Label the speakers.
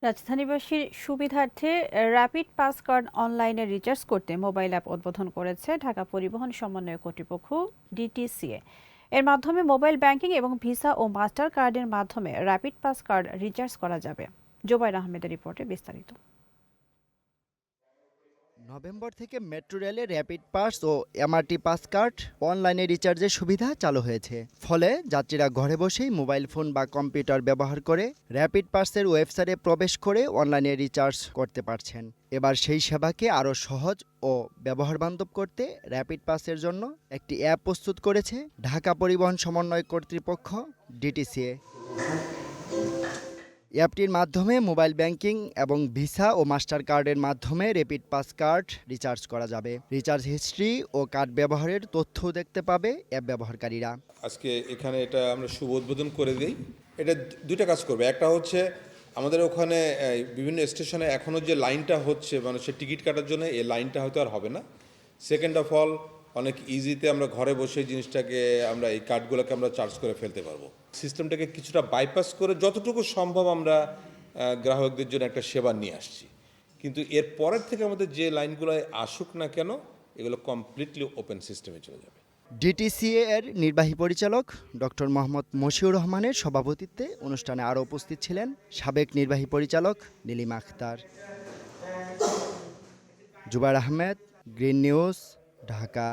Speaker 1: রাজধানীবাসীর সুবিধার্থে rapid pass card অনলাইনে recharge করতে মোবাইল অ্যাপ উদ্বোধন করেছে ঢাকা পরিবহন সমন্বয় কর্তৃপক্ষ ডিটিসিএ। এর মাধ্যমে মোবাইল ব্যাংকিং এবং ভিসা ও মাস্টার কার্ডের মাধ্যমে র্যাপিড পাস কার্ড রিচার্জ করা যাবে। জুবাইর আহমেদের রিপোর্টে বিস্তারিত।
Speaker 2: নভেম্বর থেকে মেট্রো রেলে র্যাপিড পাস ও এমআরটি পাস কার্ড অনলাইনে রিচার্জের সুবিধা চালু হয়েছে। ফলে যাত্রীরা ঘরে বসেই মোবাইল ফোন বা কম্পিউটার ব্যবহার করে র্যাপিড পাসের ওয়েবসাইটে প্রবেশ করে অনলাইনে রিচার্জ করতে পারছেন। এবার সেই সেবাকে আরও সহজ ও ব্যবহারবান্ধব করতে র্যাপিড পাসের জন্য একটি অ্যাপ প্রস্তুত করেছে ঢাকা পরিবহন সমন্বয় কর্তৃপক্ষ ডিটিসিএ। অ্যাপটির মাধ্যমে মোবাইল ব্যাংকিং এবং ভিসা ও মাস্টার কার্ডের মাধ্যমে র্যাপিড পাস কার্ড রিচার্জ করা যাবে। রিচার্জ হিস্ট্রি ও কার্ড ব্যবহারের তথ্যও দেখতে পাবে অ্যাপ ব্যবহারকারীরা।
Speaker 3: আজকে এখানে এটা আমরা শুভ উদ্বোধন করে দিই। এটা দুইটা কাজ করবে। একটা হচ্ছে আমাদের ওখানে বিভিন্ন স্টেশনে এখনও যে লাইনটা হচ্ছে মানুষের টিকিট কাটার জন্য, এই লাইনটা হয়তো আর হবে না। সেকেন্ড অফ অল, অনেক ইজিতে আমরা ঘরে বসে জিনিসটাকে আমরা এই কার্ডগুলোকে আমরা চার্জ করে ফেলতে পারবো। সিস্টেমটাকে কিছুটা বাইপাস করে যতটুকু সম্ভব আমরা গ্রাহকদের জন্য একটা সেবা নিয়ে আসছি। কিন্তু এর পরের থেকে আমাদের যে লাইনগুলো আসুক না কেন, এগুলো কমপ্লিটলি ওপেন সিস্টেমে চলে যাবে।
Speaker 2: ডিটিসিএ এর নির্বাহী পরিচালক ডক্টর মোহাম্মদ মশিউর রহমানের সভাপতিত্বে অনুষ্ঠানে আরও উপস্থিত ছিলেন সাবেক নির্বাহী পরিচালক নীলিমা আখতার। Zubair Ahmed, Green News, Dhaka.